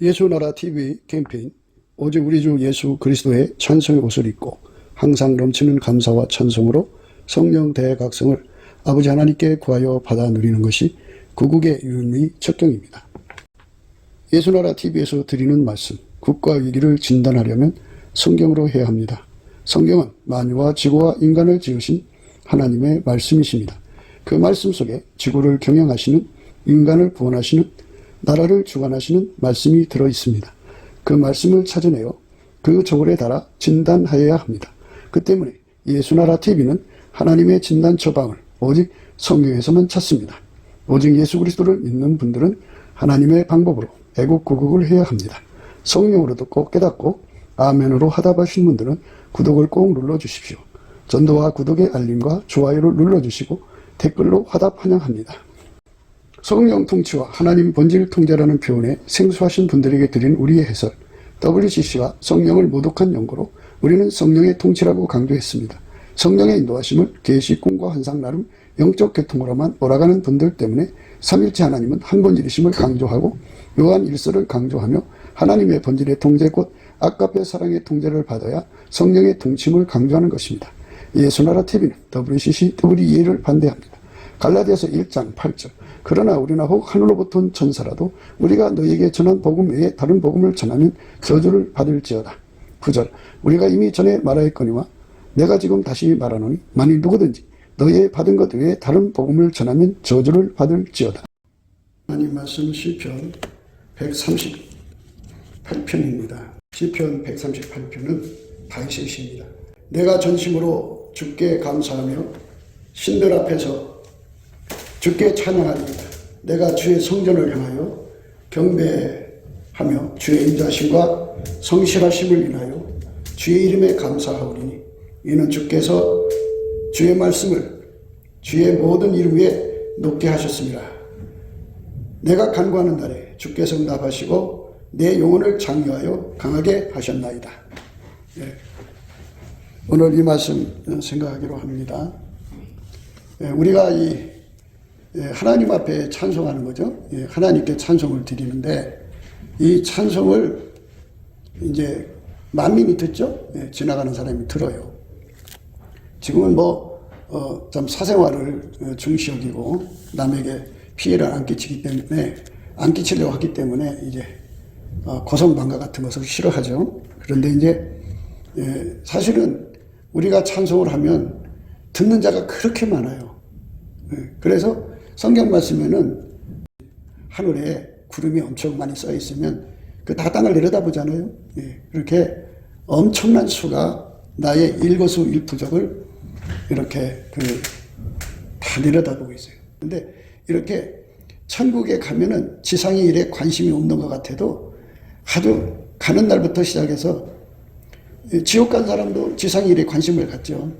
예수나라 TV 캠페인 오직 우리 주 예수 그리스도의 찬송의 옷을 입고 항상 넘치는 감사와 찬송으로 성령 대각성을 아버지 하나님께 구하여 받아 누리는 것이 구국의 유일의 척경입니다. 예수나라 TV에서 드리는 말씀, 국가 위기를 진단하려면 성경으로 해야 합니다. 성경은 만유와 지구와 인간을 지으신 하나님의 말씀이십니다. 그 말씀 속에 지구를 경영하시는, 인간을 구원하시는, 나라를 주관하시는 말씀이 들어있습니다. 그 말씀을 찾아내어 그 저울에 달아 진단하여야 합니다. 그 때문에 예수나라 TV는 하나님의 진단 처방을 오직 성경에서만 찾습니다. 오직 예수 그리스도를 믿는 분들은 하나님의 방법으로 애국구국을 해야 합니다. 성령으로 듣고 깨닫고 아멘으로 화답하신 분들은 구독을 꼭 눌러주십시오. 전도와 구독의 알림과 좋아요를 눌러주시고 댓글로 화답 환영합니다. 성령 통치와 하나님 본질 통제라는 표현에 생소하신 분들에게 드린 우리의 해설, WCC가 성령을 모독한 연고로 우리는 성령의 통치라고 강조했습니다. 성령의 인도하심을 계시, 꿈과 환상 나름 영적 계통으로만 몰아가는 분들 때문에 삼일체 하나님은 한 본질이심을 강조하고 요한 1서를 강조하며 하나님의 본질의 통제 곧 아까페 사랑의 통제를 받아야 성령의 통치임을 강조하는 것입니다. 예수나라 TV는 WCC, WEA를 반대합니다. 갈라디아서 1장 8절 그러나 우리나 혹 하늘로부터 온 천사라도 우리가 너희에게 전한 복음 외에 다른 복음을 전하면 저주를 받을지어다. 9절 우리가 이미 전에 말하였거니와 내가 지금 다시 말하노니 만일 누구든지 너희의 받은 것 외에 다른 복음을 전하면 저주를 받을지어다. 하나님 말씀 시편 138편입니다. 시편 138편은 다윗의 시입니다. 내가 전심으로 주께 감사하며 신들 앞에서 주께 찬양하리이다. 내가 주의 성전을 향하여 경배하며 주의 인자심과 성실하심을 인하여 주의 이름에 감사하오리니 이는 주께서 주의 말씀을 주의 모든 이름 위에 높게 하셨습니다. 내가 간구하는 날에 주께서 응답하시고 내 영혼을 장려하여 강하게 하셨나이다. 네. 오늘 이 말씀 생각하기로 합니다. 우리가 하나님 앞에 찬송하는 거죠. 하나님께 찬송을 드리는데 이 찬송을 이제 만민이 듣죠. 지나가는 사람이 들어요. 지금은 참 사생활을 중시 여기고 남에게 피해를 안 끼치려고 하기 때문에 이제 고성방가 같은 것을 싫어하죠. 그런데 이제 사실은 우리가 찬송을 하면 듣는 자가 그렇게 많아요. 그래서 성경 말씀에는 하늘에 구름이 엄청 많이 쌓여 있으면 그 다 땅을 내려다보잖아요. 그렇게 엄청난 수가 나의 일거수일투족을 이렇게 다 내려다보고 있어요. 근데 이렇게 천국에 가면은 지상의 일에 관심이 없는 것 같아도 아주 가는 날부터 시작해서 지옥 간 사람도 지상의 일에 관심을 갖죠.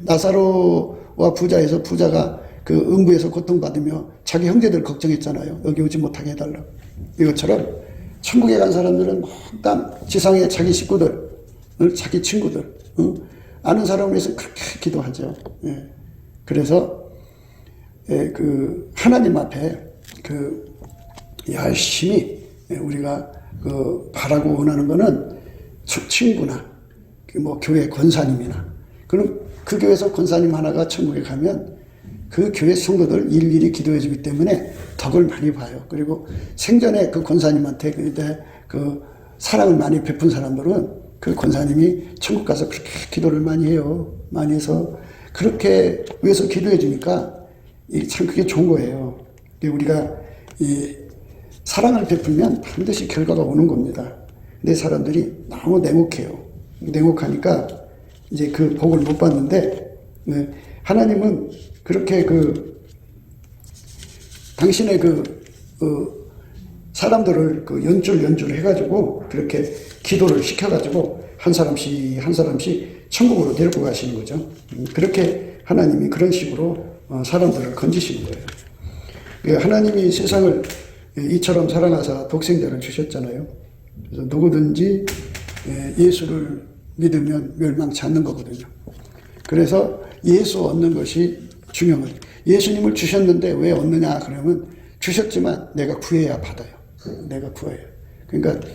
나사로와 부자에서 부자가 그 음부에서 고통받으며 자기 형제들 걱정했잖아요. 여기 오지 못하게 해달라고. 이것처럼 천국에 간 사람들은 몽땅 지상의 자기 식구들, 자기 친구들, 아는 사람을 위해서 그렇게 기도하죠. 그래서 하나님 앞에 열심히 우리가 바라고 원하는 거는 친구나 교회 권사님이나 그럼 그 교회에서 권사님 하나가 천국에 가면 그 교회 성도들 일일이 기도해 주기 때문에 덕을 많이 봐요. 그리고 생전에 그 권사님한테 그 사랑을 많이 베푼 사람들은 그 권사님이 천국 가서 그렇게 기도를 많이 해요. 많이 해서 그렇게 위해서 기도해 주니까 참 그게 좋은 거예요. 우리가 이 사랑을 베풀면 반드시 결과가 오는 겁니다. 근데 사람들이 너무 냉혹해요. 냉혹하니까 이제 그 복을 못 받는데 하나님은 그렇게 당신의 사람들을 연주를 해가지고 그렇게 기도를 시켜가지고 한 사람씩 천국으로 데리고 가시는 거죠. 그렇게 하나님이 그런 식으로 사람들을 건지시는 거예요. 하나님이 세상을 이처럼 사랑하사 독생자를 주셨잖아요. 그래서 누구든지 예수를 믿으면 멸망치 않는 거거든요. 그래서 예수 얻는 것이 중요한 거죠. 예수님을 주셨는데 왜 얻느냐 그러면 주셨지만 내가 구해야 받아요. 내가 구해요. 그러니까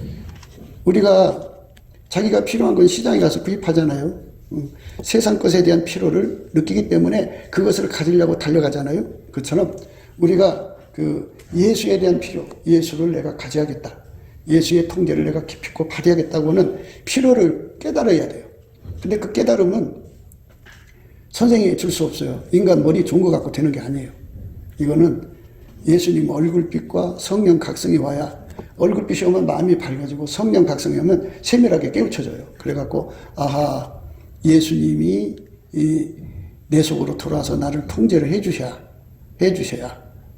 우리가 자기가 필요한 건 시장에 가서 구입하잖아요. 세상 것에 대한 필요를 느끼기 때문에 그것을 가지려고 달려가잖아요. 그처럼 우리가 그 예수에 대한 필요, 예수를 내가 가져야겠다. 예수의 통제를 내가 기필코 발휘하겠다고는 필요를 깨달아야 돼요. 근데 그 깨달음은 선생이 줄 수 없어요. 인간 머리 좋은 거 갖고 되는 게 아니에요. 이거는 예수님 얼굴빛과 성령 각성이 와야, 얼굴빛이 오면 마음이 밝아지고 성령 각성이 오면 세밀하게 깨우쳐져요. 그래갖고 아하, 예수님이 내 속으로 들어와서 나를 통제를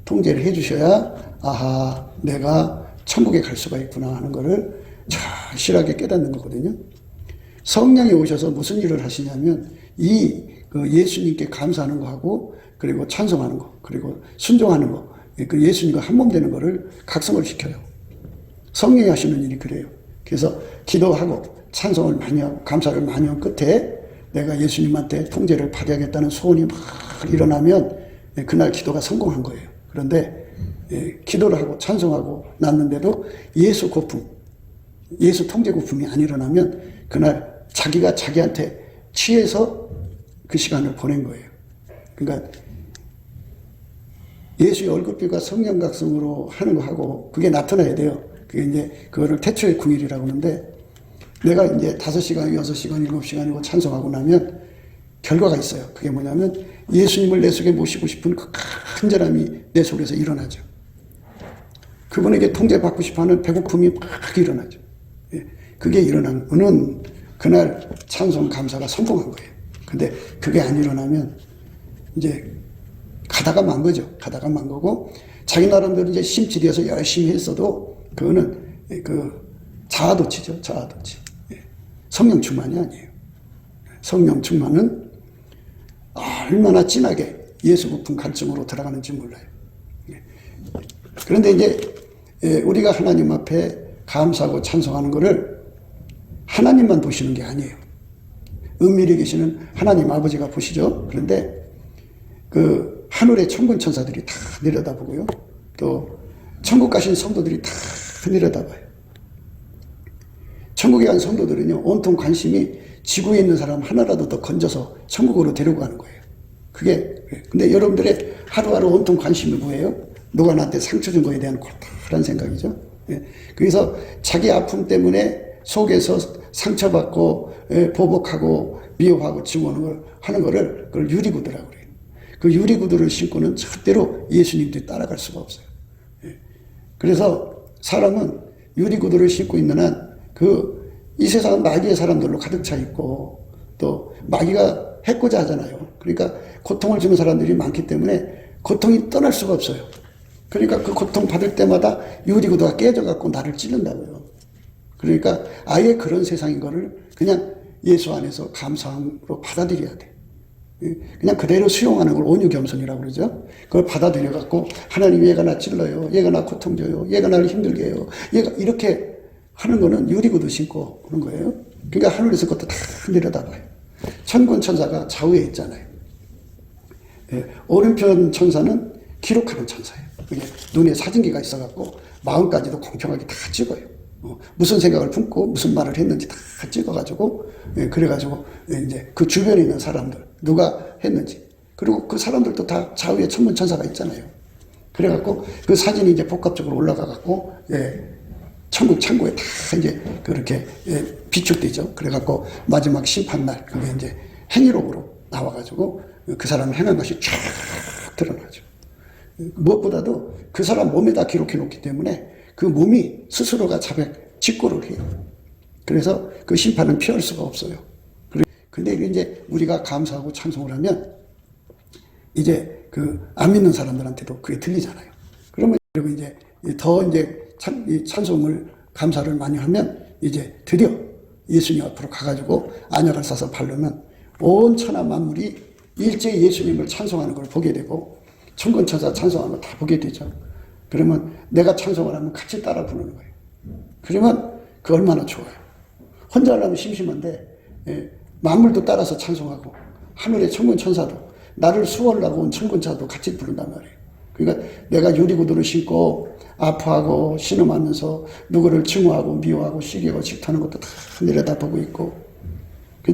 통제를 해주셔야 아하, 내가 천국에 갈 수가 있구나 하는 거를 절실하게 깨닫는 거거든요. 성령이 오셔서 무슨 일을 하시냐면 그 예수님께 감사하는 거 하고, 그리고 찬송하는 거, 그리고 순종하는 거, 그 예수님과 한 몸 되는 거를 각성을 시켜요. 성령이 하시는 일이 그래요. 그래서 기도하고 찬송을 많이 하고 감사를 많이 한 끝에 내가 예수님한테 통제를 받아야겠다는 소원이 막 일어나면 그날 기도가 성공한 거예요. 그런데 기도를 하고 찬송하고 났는데도 예수 고품, 예수 통제 고품이 안 일어나면 그날 자기가 자기한테 취해서 그 시간을 보낸 거예요. 그러니까 예수의 얼굴빛과 성령 각성으로 하는 거 하고 그게 나타나야 돼요. 그게 이제 그거를 태초의 궁일이라고 하는데, 내가 이제 5시간, 6시간, 7시간이고 찬송하고 나면 결과가 있어요. 그게 뭐냐면 예수님을 내 속에 모시고 싶은 그 간절함이 내 속에서 일어나죠. 그분에게 통제받고 싶어하는 배고픔이 막 일어나죠. 그게 일어나면 그날 찬송 감사가 성공한 거예요. 근데 그게 안 일어나면 이제 가다가 만 거죠. 가다가 만 거고, 자기 나름대로 이제 심취되어서 열심히 했어도 그거는 자아도취죠. 자아도취. 성령 충만이 아니에요. 성령 충만은 얼마나 진하게 예수 부품 갈증으로 들어가는지 몰라요. 그런데 이제 우리가 하나님 앞에 감사하고 찬송하는 거를 하나님만 보시는 게 아니에요. 은밀히 계시는 하나님 아버지가 보시죠. 그런데 그 하늘의 천군 천사들이 다 내려다보고요. 또 천국 가신 성도들이 다 내려다봐요. 천국에 간 성도들은요, 온통 관심이 지구에 있는 사람 하나라도 더 건져서 천국으로 데리고 가는 거예요. 근데 여러분들의 하루하루 온통 관심이 뭐예요? 누가 나한테 상처 준 거에 대한 고탈한 생각이죠. 그래서 자기 아픔 때문에 속에서 상처받고 보복하고 미워하고 증오하는 그걸 유리구두라고 그래요. 그 유리구두를 신고는 절대로 예수님들이 따라갈 수가 없어요. 그래서 사람은 유리구두를 신고 있는 한 이 세상은 마귀의 사람들로 가득 차 있고, 또 마귀가 해코자 하잖아요. 그러니까 고통을 주는 사람들이 많기 때문에 고통이 떠날 수가 없어요. 그러니까 그 고통 받을 때마다 유리구두가 깨져갖고 나를 찌른다고요. 그러니까 아예 그런 세상인 거를 그냥 예수 안에서 감사함으로 받아들여야 돼. 그냥 그대로 수용하는 걸 온유겸손이라고 그러죠. 그걸 받아들여갖고 하나님, 얘가 나 찔러요, 얘가 나 고통 줘요, 얘가 나를 힘들게 해요, 얘가 이렇게 하는 거는 유리구두 신고 그런 거예요. 그러니까 하늘에서 그것도 다 내려다봐요. 천군 천사가 좌우에 있잖아요. 오른편 천사는 기록하는 천사예요. 그게 눈에 사진기가 있어갖고 마음까지도 공평하게 다 찍어요. 무슨 생각을 품고 무슨 말을 했는지 다 찍어가지고, 그래가지고 이제 그 주변에 있는 사람들 누가 했는지, 그리고 그 사람들도 다 좌우에 천문 천사가 있잖아요. 그래갖고 그 사진이 이제 복합적으로 올라가갖고 천국 창고에 다 이제 그렇게 비축되죠. 그래갖고 마지막 심판날 그게 이제 행위록으로 나와가지고 그 사람을 행한 것이 쫙 드러나죠. 무엇보다도 그 사람 몸에다 기록해 놓기 때문에 그 몸이 스스로가 자백 직고를 해요. 그래서 그 심판은 피할 수가 없어요. 근데 이제 우리가 감사하고 찬송을 하면 이제 그 안 믿는 사람들한테도 그게 들리잖아요. 그러면 그리고 이제 더 이제 찬송을 감사를 많이 하면 이제 드디어 예수님 앞으로 가가지고 안약을 싸서 바르면 온 천하 만물이 일제히 예수님을 찬송하는 걸 보게 되고, 천군 천사 찬송하는 걸 다 보게 되죠. 그러면 내가 찬송을 하면 같이 따라 부르는 거예요. 그러면 그 얼마나 좋아요. 혼자 하려면 심심한데 만물도 따라서 찬송하고 하늘의 천군 천사도 나를 수호하려고 온 천군 천사도 같이 부른단 말이에요. 그러니까 내가 유리구두를 신고 아파하고 신음하면서 누구를 증오하고 미워하고 시기하고 질투하는 것도 다 내려다보고 있고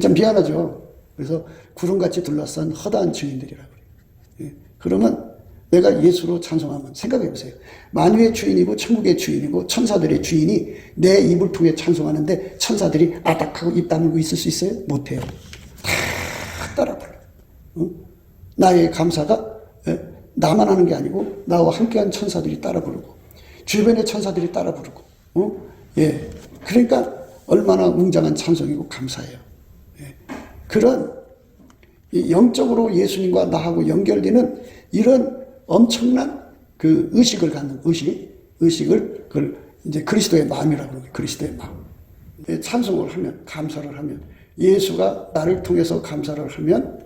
좀 미안하죠. 그래서 구름같이 둘러싼 허다한 증인들이라고 그래요. 예. 그러면 내가 예수로 찬송하면 생각해 보세요. 만유의 주인이고 천국의 주인이고 천사들의 주인이 내 입을 통해 찬송하는데 천사들이 아닥하고 입 다물고 있을 수 있어요? 못해요. 다 따라 불러. 나의 감사가 나만 하는 게 아니고 나와 함께한 천사들이 따라 부르고 주변의 천사들이 따라 부르고 예. 그러니까 얼마나 웅장한 찬송이고 감사해요. 예. 그런 영적으로 예수님과 나하고 연결되는 이런 엄청난 그 의식을 갖는 의식을 그걸 이제 그리스도의 마음이라고 그러죠. 그리스도의 마음. 찬송을 하면 감사를 하면 예수가 나를 통해서 감사를 하면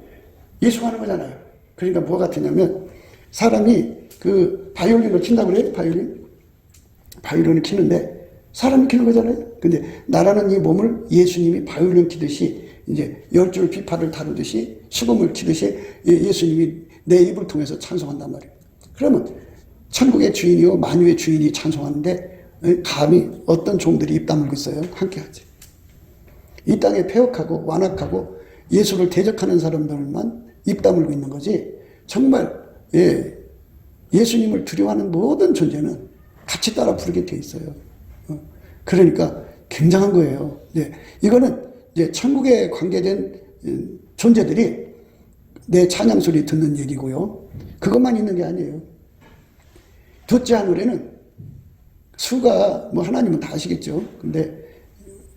예수가 하는 거잖아요. 그러니까 뭐가 되냐면 사람이 그 바이올린을 킨다고 그래요. 바이올린을 키는데 사람이 키는 거잖아요. 근데 나라는 이 몸을 예수님이 바이올린 키듯이 이제 10줄 비파를 다루듯이 수금을 치듯이 예수님이 내 입을 통해서 찬송한단 말이에요. 그러면 천국의 주인이요 만유의 주인이 찬송하는데 감히 어떤 종들이 입 다물고 있어요? 함께하지. 이 땅에 폐역하고 완악하고 예수를 대적하는 사람들만 입 다물고 있는 거지 정말 예수님을 두려워하는 모든 존재는 같이 따라 부르게 돼 있어요. 그러니까 굉장한 거예요. 이거는 이제 천국에 관계된 존재들이 내 찬양 소리 듣는 얘기고요. 그것만 있는 게 아니에요. 둘째 하늘에는 수가 뭐 하나님은 다 아시겠죠. 근데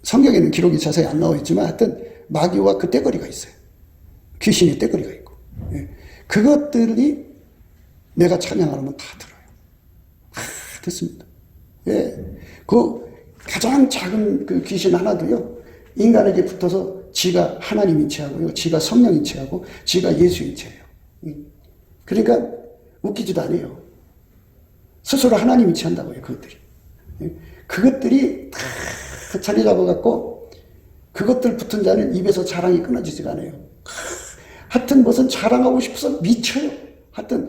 성경에는 기록이 자세히 안 나와 있지만 하여튼 마귀와 그 떼거리가 있어요. 귀신의 떼거리가 있고. 그것들이 내가 찬양하려면 다 들어요. 다 듣습니다. 그 가장 작은 그 귀신 하나도요. 인간에게 붙어서 지가 하나님인 체하고요. 지가 성령인 체하고 지가 예수인 체예요. 그러니까 웃기지도 않아요. 스스로 하나님인 체한다고요. 그것들이. 그것들이 다 자리 잡아갖고 그것들 붙은 자는 입에서 자랑이 끊어지지가 않아요. 하여튼 무슨 자랑하고 싶어서 미쳐요. 하여튼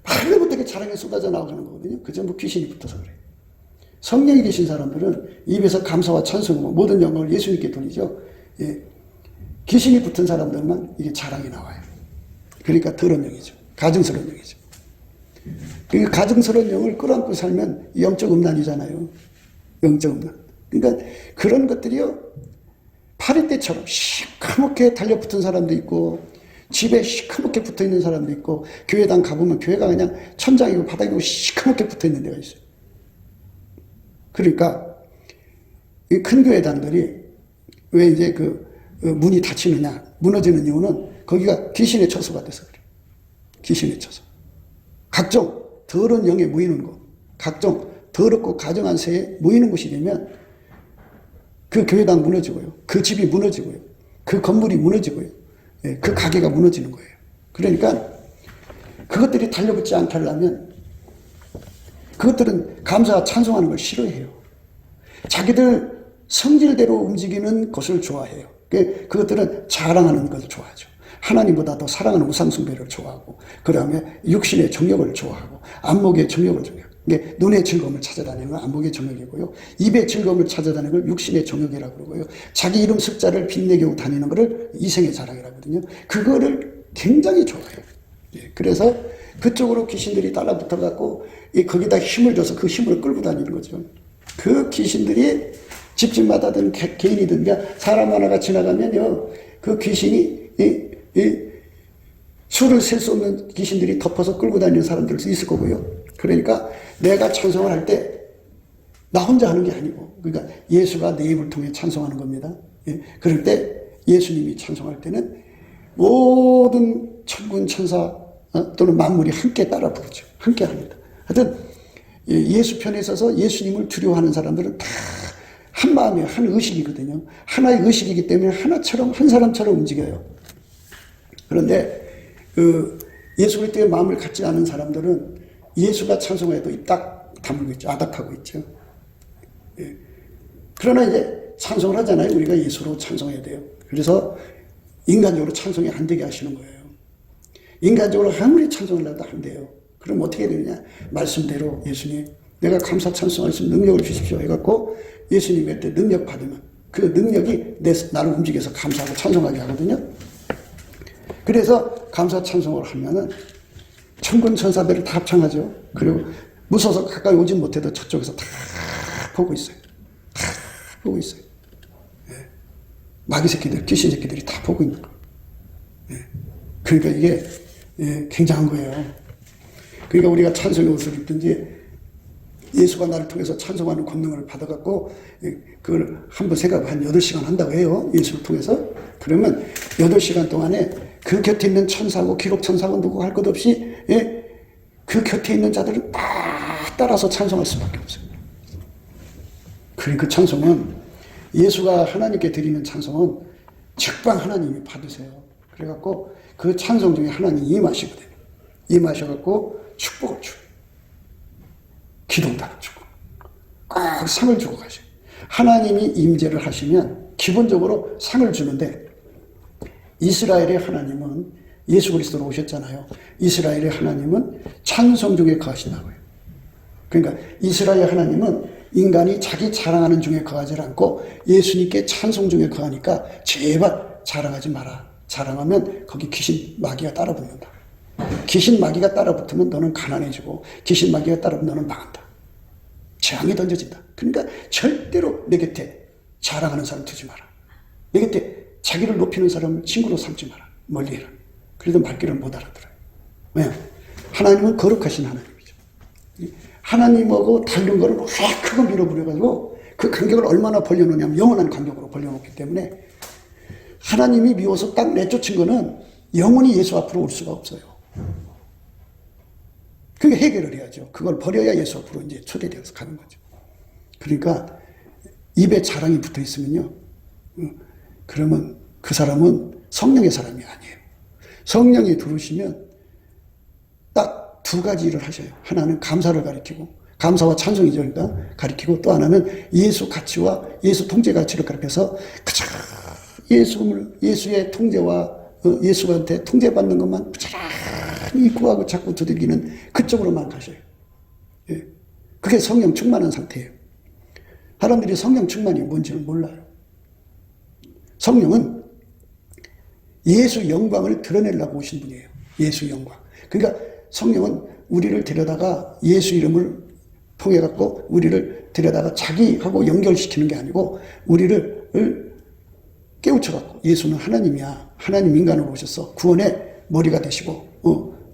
말도 못하게 자랑이 쏟아져 나오는 거거든요. 그 전부 귀신이 붙어서 그래요. 성령이 계신 사람들은 입에서 감사와 찬송과 모든 영광을 예수님께 돌리죠. 귀신이 붙은 사람들만 이게 자랑이 나와요. 그러니까 더러운 영이죠. 가증스러운 영이죠. 그 가증스러운 영을 끌어안고 살면 영적 음란이잖아요. 영적 음란. 그러니까 그런 것들이요. 파리떼처럼 시커멓게 달려붙은 사람도 있고 집에 시커멓게 붙어있는 사람도 있고 교회당 가보면 교회가 그냥 천장이고 바닥이고 시커멓게 붙어있는 데가 있어요. 그러니까 이 큰 교회당들이 왜 이제 그 문이 닫히느냐 무너지는 이유는 거기가 귀신의 처소가 돼서 그래요. 귀신의 처소. 각종 더러운 영에 모이는 곳, 각종 더럽고 가증한 새에 모이는 곳이 되면 그 교회당 무너지고요. 그 집이 무너지고요. 그 건물이 무너지고요. 그 가게가 무너지는 거예요. 그러니까 그것들이 달려붙지 않게 하려면 그것들은 감사와 찬송하는 걸 싫어해요. 자기들 성질대로 움직이는 것을 좋아해요. 그것들은 자랑하는 것을 좋아하죠. 하나님보다 더 사랑하는 우상숭배를 좋아하고 그 다음에 육신의 정욕을 좋아하고 안목의 정욕을 좋아해요. 눈의 즐거움을 찾아다니는 건 안목의 정욕이고요. 입의 즐거움을 찾아다니는 걸 육신의 정욕이라고 그러고요. 자기 이름 숫자를 빛내고 다니는 것을 이생의 자랑이라고 하거든요. 그거를 굉장히 좋아해요. 그래서 그쪽으로 귀신들이 따라붙어갖고 거기다 힘을 줘서 그 힘을 끌고 다니는 거죠. 그 귀신들이 집집마다든 개인이든 사람 하나가 지나가면요. 그 귀신이 수를 셀 수 없는 귀신들이 덮어서 끌고 다니는 사람들도 있을 거고요. 그러니까 내가 찬송을 할 때 나 혼자 하는 게 아니고 그러니까 예수가 내 입을 통해 찬송하는 겁니다. 그럴 때 예수님이 찬송할 때는 모든 천군 천사 또는 만물이 함께 따라 부르죠. 함께 합니다. 하여튼 예수 편에 서서 예수님을 두려워하는 사람들은 다 한 마음이에요. 한 의식이거든요. 하나의 의식이기 때문에 하나처럼 한 사람처럼 움직여요. 그런데 예수 그리스도의 마음을 갖지 않은 사람들은 예수가 찬송해도 입 딱 다물고 있죠. 아닥하고 있죠. 그러나 이제 찬송을 하잖아요. 우리가 예수로 찬송해야 돼요. 그래서 인간적으로 찬송이 안 되게 하시는 거예요. 인간적으로 아무리 찬송을 해도 안 돼요. 그럼 어떻게 되느냐? 말씀대로 예수님, 내가 감사 찬송하시면 능력을 주십시오 해갖고 예수님한테 능력 받으면 그 능력이 나를 움직여서 감사하고 찬송하게 하거든요. 그래서 감사 찬송을 하면은 천군 천사들이 다 합창하죠. 그리고 무서워서 가까이 오진 못해도 저쪽에서 다 보고 있어요. 다 보고 있어요. 예. 마귀 새끼들, 귀신 새끼들이 다 보고 있는 거예요. 예. 그러니까 이게 굉장한 거예요. 그러니까 우리가 찬송의 옷을 입든지 예수가 나를 통해서 찬송하는 권능을 받아갖고 그걸 한번 생각 한 8시간 한다고 해요. 예수를 통해서. 그러면 8시간 동안에 그 곁에 있는 천사고 기록천사고 누구 할 것 없이 그 곁에 있는 자들을 다 따라서 찬송할 수밖에 없어요. 그러니까 그 찬송은 예수가 하나님께 드리는 찬송은 즉방 하나님이 받으세요. 그래갖고 그 찬송 중에 하나님이 임하시거든요. 임하셔갖고 축복을 주고 기도답을 주고 꼭 상을 주고 가셔요. 하나님이 임재를 하시면 기본적으로 상을 주는데 이스라엘의 하나님은 예수 그리스도로 오셨잖아요. 이스라엘의 하나님은 찬송 중에 거하신다고 해요. 그러니까 이스라엘 하나님은 인간이 자기 자랑하는 중에 거하지 않고 예수님께 찬송 중에 거하니까 제발 자랑하지 마라. 자랑하면 거기 귀신 마귀가 따라붙는다. 귀신 마귀가 따라붙으면 너는 가난해지고 귀신 마귀가 따라붙으면 너는 망한다. 재앙이 던져진다. 그러니까 절대로 내 곁에 자랑하는 사람 두지 마라. 내 곁에 자기를 높이는 사람을 친구로 삼지 마라. 멀리 해라. 그래도 말귀를 못 알아들어요. 왜? 하나님은 거룩하신 하나님이죠. 하나님하고 다른 거를 확 크게 밀어버려가지고 그 간격을 얼마나 벌려놓냐면 영원한 간격으로 벌려놓기 때문에 하나님이 미워서 딱 내쫓은 거는 영원히 예수 앞으로 올 수가 없어요. 그게 해결을 해야죠. 그걸 버려야 예수 앞으로 이제 초대되어서 가는 거죠. 그러니까 입에 자랑이 붙어 있으면요. 그러면 그 사람은 성령의 사람이 아니에요. 성령이 들어오시면 딱 두 가지 일을 하셔요. 하나는 감사를 가리키고, 감사와 찬송이죠. 그러니까 가리키고, 또 하나는 예수 가치와 예수 통제 가치를 가리켜서 그저 예수의 통제와 예수한테 통제받는 것만 부지런히 구하고 자꾸 두들기는 그쪽으로만 가셔요. 예. 그게 성령 충만한 상태예요. 사람들이 성령 충만이 뭔지를 몰라요. 성령은 예수 영광을 드러내려고 오신 분이에요. 예수 영광. 그러니까 성령은 우리를 데려다가 예수 이름을 통해 갖고 우리를 데려다가 자기하고 연결시키는 게 아니고 우리를 깨우쳐 갖고 예수는 하나님이야. 하나님 인간으로 오셨어. 구원의 머리가 되시고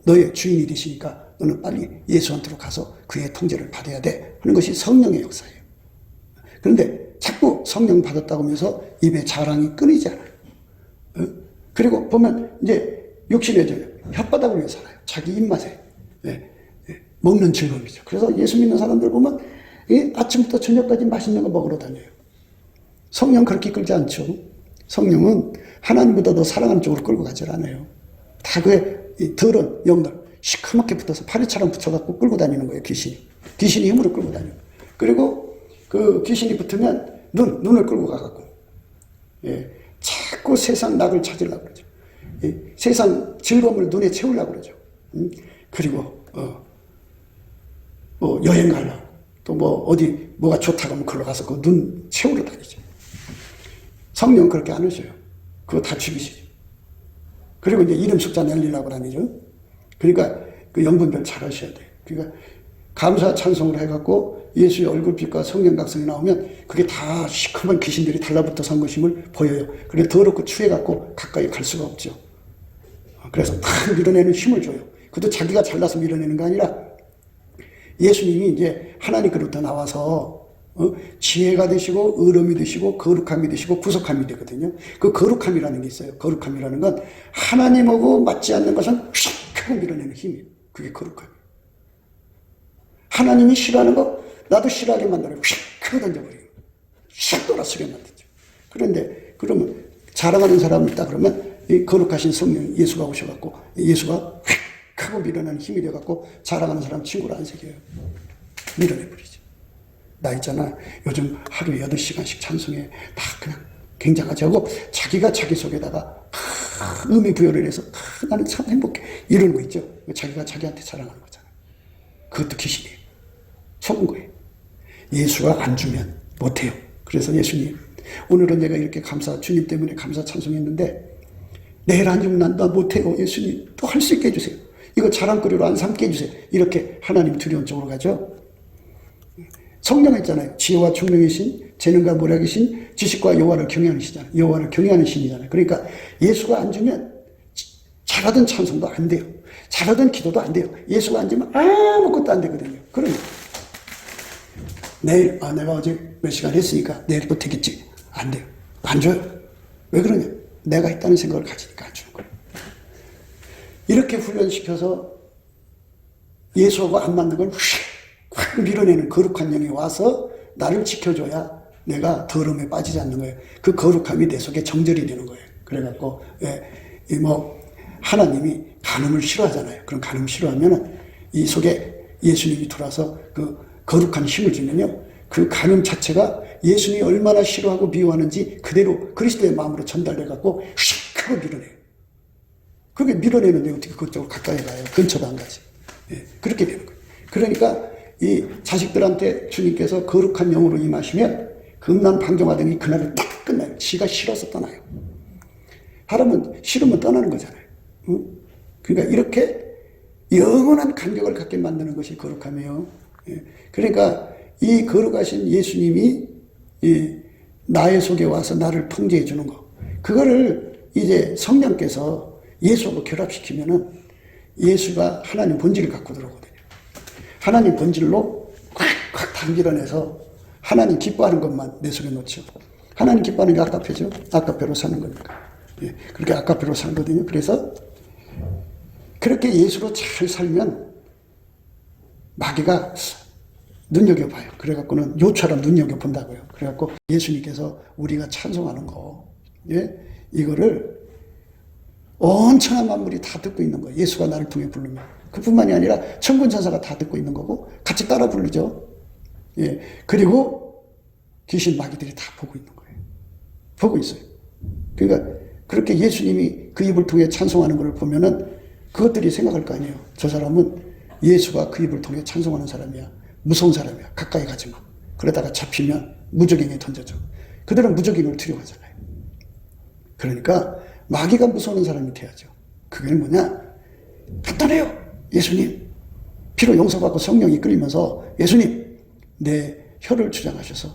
너의 주인이 되시니까 너는 빨리 예수한테로 가서 그의 통제를 받아야 돼 하는 것이 성령의 역사예요. 그런데 자꾸 성령 받았다고 하면서 입에 자랑이 끊이지 않아요. 그리고 보면 이제 욕심내져요. 혓바닥을 위해 살아요. 자기 입맛에. 먹는 즐거움이죠. 그래서 예수 믿는 사람들 보면 아침부터 저녁까지 맛있는 거 먹으러 다녀요. 성령 그렇게 끌지 않죠. 성령은 하나님보다 더 사랑하는 쪽으로 끌고 가지 않아요. 다 그의 더러운 영들 시커멓게 붙어서 파리처럼 붙여갖고 끌고 다니는 거예요. 귀신이 힘으로 끌고 다녀요. 그리고 그 귀신이 붙으면 눈을 끌고 가갖고 자꾸 세상 낙을 찾으려고 그러죠. 세상 즐거움을 눈에 채우려고 그러죠. 그리고 뭐 여행 가려고 또 뭐 어디 뭐가 좋다고 하면 그걸로 가서 그 눈 채우러 다니죠. 성령은 그렇게 안 하셔요. 그거 다 죽이시죠. 그리고 이제 이름 숫자 날리려고 다니죠. 그러니까 그 영분별 잘 하셔야 돼요. 그러니까 감사 찬송을 해갖고 예수의 얼굴빛과 성령 각성이 나오면 그게 다 시커먼 귀신들이 달라붙어서 한 것임을 보여요. 그래 더럽고 추해갖고 가까이 갈 수가 없죠. 그래서 다 밀어내는 힘을 줘요. 그것도 자기가 잘나서 밀어내는 게 아니라 예수님이 이제 하나님께로부터 나와서 지혜가 되시고 의로움이 되시고 거룩함이 되시고 구속함이 되거든요. 그 거룩함이라는 게 있어요. 거룩함이라는 건 하나님하고 맞지 않는 것은 휙 하고 밀어내는 힘이에요. 그게 거룩함이에요. 하나님이 싫어하는 거 나도 싫어하게 만들어요. 휙 하고 던져버려요. 휙 돌아서게 만들죠. 그런데 그러면 자랑하는 사람이 있다 그러면 이 거룩하신 성령 예수가 오셔갖고 예수가 휙 하고 밀어내는 힘이 돼갖고 자랑하는 사람 친구를 안 새겨요. 밀어내버리죠. 나 있잖아. 요즘 하루에 8시간씩 찬송해. 다 그냥 굉장하지 하고 자기가 자기 속에다가 의미 부여를 해서 나는 참 행복해. 이러는 거 있죠. 자기가 자기한테 자랑하는 거잖아. 그것도 귀신이에요. 속은 거예요. 예수가 안 주면 못해요. 그래서 예수님, 오늘은 내가 이렇게 주님 때문에 감사 찬송했는데 내일 안 주면 나 못해요. 예수님 또 할 수 있게 해주세요. 이거 자랑거리로 안 삼게 해주세요. 이렇게 하나님 두려운 쪽으로 가죠. 성경 했잖아요. 지혜와 총명이신, 재능과 모략이신, 지식과 여호와를 경외하는 신이잖아요. 여호와를 경외하는 신이잖아요. 그러니까 예수가 안 주면 잘하던 찬송도 안 돼요. 잘하던 기도도 안 돼요. 예수가 안 주면 아무것도 안 되거든요. 그러니까 내일 내가 어제 몇 시간 했으니까 내일 또 되겠지. 안 돼요. 안 줘요. 왜 그러냐? 내가 했다는 생각을 가지니까 안 주는 거예요. 이렇게 훈련시켜서 예수하고 안 맞는 걸 확 밀어내는 거룩한 영이 와서 나를 지켜줘야 내가 더러움에 빠지지 않는 거예요. 그 거룩함이 내 속에 정절이 되는 거예요. 그래갖고 하나님이 간음을 싫어하잖아요. 그럼 간음 싫어하면은 이 속에 예수님이 들어와서 그 거룩한 힘을 주면요, 그 간음 자체가 예수님이 얼마나 싫어하고 미워하는지 그대로 그리스도의 마음으로 전달돼갖고 휙 하고 밀어내요. 그렇게 밀어내는데 어떻게 그쪽으로 가까이 가요? 근처도 안 가지. 그렇게 되는 거예요. 그러니까 이 자식들한테 주님께서 거룩한 영으로 임하시면 금난 방종하더니 그날을 딱 끝나요. 지가 싫어서 떠나요. 사람은 싫으면 떠나는 거잖아요. 그러니까 이렇게 영원한 간격을 갖게 만드는 것이 거룩함이에요. 그러니까 이 거룩하신 예수님이 나의 속에 와서 나를 통제해 주는 거, 그거를 이제 성령께서 예수하고 결합시키면은 예수가 하나님 본질을 갖고 들어오거든요. 하나님 본질로 콱콱 다 밀어내서 하나님 기뻐하는 것만 내 속에 놓죠. 하나님 기뻐하는 게 아까페죠. 아까페로 사는 거니까. 그렇게 아까페로 살거든요. 그래서 그렇게 예수로 잘 살면 마귀가 눈여겨봐요. 그래갖고는 요처럼 눈여겨본다고요. 그래갖고 예수님께서 우리가 찬송하는 거, 이거를 온 천하 만물이 다 듣고 있는 거예요. 예수가 나를 통해 부르면. 그뿐만이 아니라 천군 천사가 다 듣고 있는 거고 같이 따라 부르죠. 그리고 귀신 마귀들이 다 보고 있는 거예요. 보고 있어요. 그러니까 그렇게 예수님이 그 입을 통해 찬송하는 걸 보면은 그것들이 생각할 거 아니에요. 저 사람은 예수가 그 입을 통해 찬송하는 사람이야. 무서운 사람이야. 가까이 가지 마. 그러다가 잡히면 무적행에 던져줘. 그들은 무적행을 두려워하잖아요. 그러니까 마귀가 무서운 사람이 돼야죠. 그게 뭐냐? 간단해요. 예수님, 피로 용서받고 성령이 끓이면서 예수님, 내 혀를 주장하셔서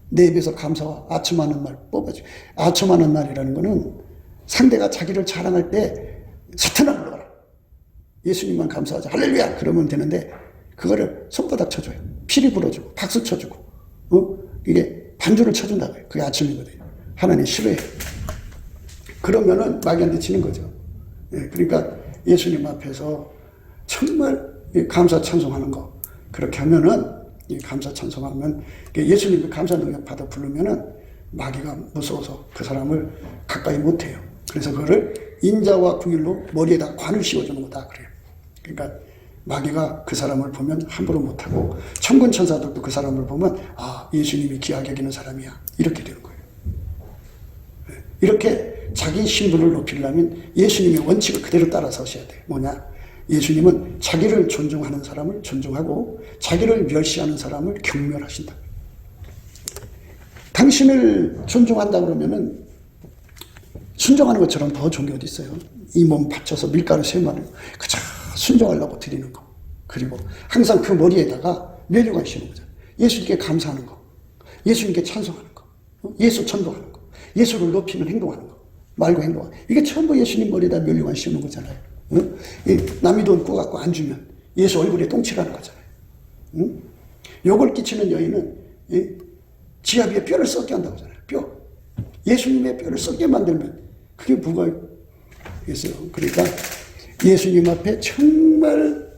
내 입에서 감사와 아첨하는 말 뽑아줘. 아첨하는 말이라는 거는 상대가 자기를 자랑할 때 사탄아 불러라. 예수님만 감사하자. 할렐루야. 그러면 되는데 그거를 손바닥 쳐줘요. 피리 불어주고 박수 쳐주고 이게 반주를 쳐준다고요. 그게 아첨이거든요. 하나님 싫어해요. 그러면은 마귀한테 치는 거죠. 그러니까 예수님 앞에서 정말 감사 찬송하는 거 그렇게 하면은 감사 찬송하면 예수님의 감사 능력 받아 부르면은 마귀가 무서워서 그 사람을 가까이 못해요. 그래서 그거를 인자와 궁일로 머리에다 관을 씌워주는 거다 그래요. 그러니까 마귀가 그 사람을 보면 함부로 못하고 천군 천사들도 그 사람을 보면 예수님이 귀하게 여기는 사람이야 이렇게 되는 거예요. 이렇게 자기 신분을 높이려면 예수님의 원칙을 그대로 따라 서셔야 돼요. 뭐냐? 예수님은 자기를 존중하는 사람을 존중하고 자기를 멸시하는 사람을 경멸하신다. 당신을 존중한다 그러면은 순종하는 것처럼 더 좋은 게 어디 있어요? 이 몸 바쳐서 밀가루 세마를 그저 순종하려고 드리는 거. 그리고 항상 그 머리에다가 면류관 씌우는 거잖아요. 예수님께 감사하는 거. 예수님께 찬송하는 거. 예수 천도하는 거. 예수를 높이는 행동하는 거. 말고 행동하는 거. 이게 전부 예수님 머리에다 면류관 씌우는 거잖아요. 남이 돈 꾸갖고 안 주면 예수 얼굴에 똥칠하는 거잖아요. 욕을 끼치는 여인은 지아비의 뼈를 썩게 한다고 하잖아요. 뼈. 예수님의 뼈를 썩게 만들면 그게 뭐가 있어요. 그러니까 예수님 앞에 정말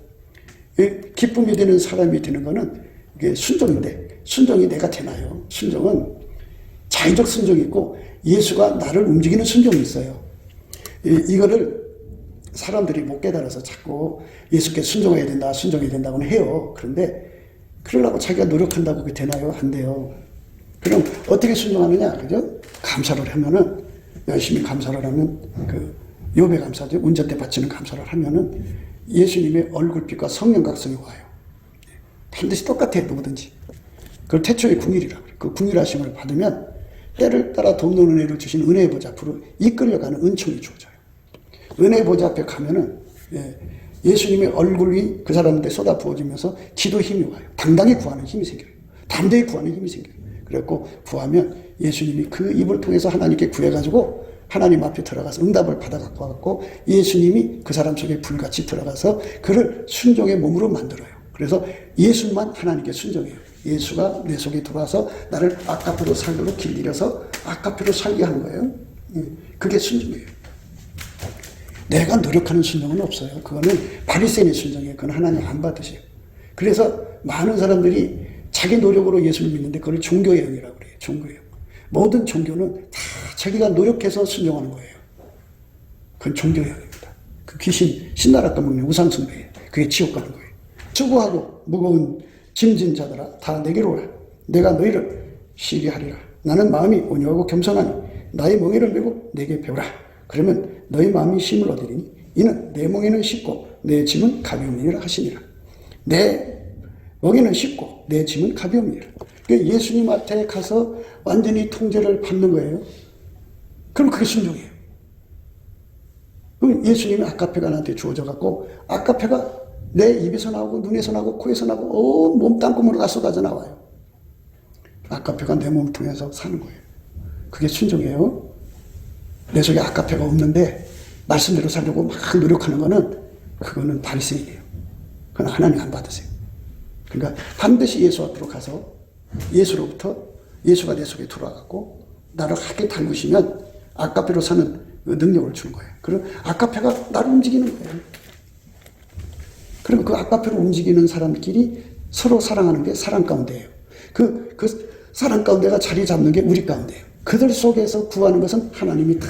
기쁨이 되는 사람이 되는 거는 이게 순종인데 순종이 내가 되나요? 순종은 자의적 순종이 있고 예수가 나를 움직이는 순종이 있어요. 이거를 사람들이 못 깨달아서 자꾸 예수께 순종해야 된다, 순종해야 된다고는 해요. 그런데 그러려고 자기가 노력한다고 그게 되나요? 안 돼요. 그럼 어떻게 순종하느냐? 그죠? 감사를 하면은 열심히 감사를 하면 그 욥의 감사죠. 운전 때 바치는 감사를 하면은 예수님의 얼굴빛과 성령 각성이 와요. 반드시 똑같아요. 누구든지. 그걸 태초의 궁일이라고 그래요. 그 궁일하심을 받으면 때를 따라 돈 노는 애를 주신 은혜의 보좌 앞으로 이끌려가는 은총이 주어져요. 은혜의 보좌 앞에 가면은 예수님의 얼굴이 그 사람한테 쏟아 부어지면서 기도 힘이 와요. 당당히 구하는 힘이 생겨요. 담대히 구하는 힘이 생겨요. 그래갖고 구하면 예수님이 그 입을 통해서 하나님께 구해가지고 하나님 앞에 들어가서 응답을 받아갖고 와갖고 예수님이 그 사람 속에 불같이 들어가서 그를 순종의 몸으로 만들어요. 그래서 예수만 하나님께 순종해요. 예수가 내 속에 들어와서 나를 아까페로 살도록 길들여서 아까페로 살게 하는 거예요. 그게 순종이에요. 내가 노력하는 순종은 없어요. 그거는 바리새인의 순종이에요. 그건 하나님 안 받으세요. 그래서 많은 사람들이 자기 노력으로 예수를 믿는데 그걸 종교의 영이라고 그래요. 종교의 영. 모든 종교는 다 자기가 노력해서 순종하는 거예요. 그건 종교의 영입니다. 그 귀신, 신나라 까먹는 우상숭배예요. 그게 지옥 가는 거예요. 수고하고 무거운 짐진 자들아 다 내게로 오라. 내가 너희를 쉬게 하리라. 나는 마음이 온유하고 겸손하니 나의 멍에를 메고 내게 배우라. 그러면 너희 마음이 힘을 얻으리니 이는 내 멍에는 쉽고 내 짐은 가벼움이라 하시니라. 내 멍에는 쉽고 내 짐은 가벼움이라. 예수님 앞에 가서 완전히 통제를 받는 거예요. 그럼 그게 순종이에요. 그럼 예수님이 아까페가 나한테 주어져 갖고 아까페가 내 입에서 나오고 눈에서 나오고 코에서 나오고 몸 땅구멍으로 다 쏟아져 나와요. 아까페가 내 몸을 통해서 사는 거예요. 그게 순종이에요. 내 속에 아까페가 없는데 말씀대로 살려고 막 노력하는 거는 그거는 바리새인이에요. 그건 하나님 안 받으세요. 그러니까 반드시 예수 앞으로 가서 예수로부터 예수가 내 속에 들어와갖고 나를 하게 담그시면 아까페로 사는 그 능력을 주는 거예요. 그럼 아까페가 나를 움직이는 거예요. 그럼 그 아까페로 움직이는 사람끼리 서로 사랑하는 게 사랑 가운데예요. 그 사랑 가운데가 자리 잡는 게 우리 가운데예요. 그들 속에서 구하는 것은 하나님이 다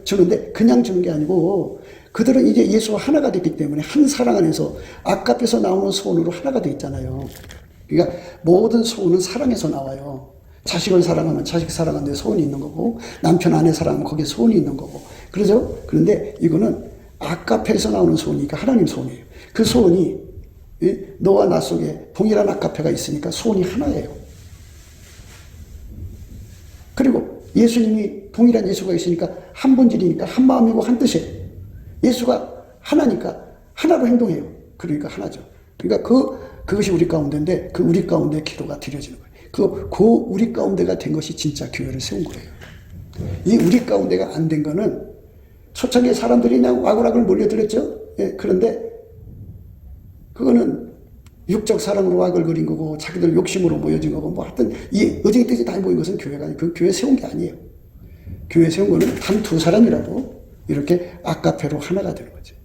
주는데 그냥 주는 게 아니고 그들은 이제 예수와 하나가 됐기 때문에 한 사랑 안에서 아까페에서 나오는 소원으로 하나가 돼 있잖아요. 그러니까 모든 소원은 사랑에서 나와요. 자식을 사랑하면 자식 사랑하는 데 소원이 있는 거고 남편 아내 사랑하면 거기에 소원이 있는 거고 그러죠? 그런데 이거는 아까페에서 나오는 소원이니까 하나님 소원이에요. 그 소원이 너와 나 속에 동일한 아까페가 있으니까 소원이 하나예요. 그리고 예수님이 동일한 예수가 있으니까 한 본질이니까 한 마음이고 한 뜻이에요. 예수가 하나니까 하나로 행동해요. 그러니까 하나죠. 그러니까 그것이 우리 가운데인데 그 우리 가운데 기도가 드려지는 거예요. 그 우리 가운데가 된 것이 진짜 교회를 세운 거예요. 이 우리 가운데가 안 된 거는 초창기에 사람들이 그냥 와글와글 몰려들었죠. 예, 그런데 그거는 육적 사랑으로 와글거린 거고 자기들 욕심으로 모여진 거고 뭐 하여튼 이 어제기 뜻이 다 모인 것은 교회가 아니에요. 그 교회 세운 게 아니에요. 교회 세운 거는 한 두 사람이라도 이렇게 아까페로 하나가 되는 거죠.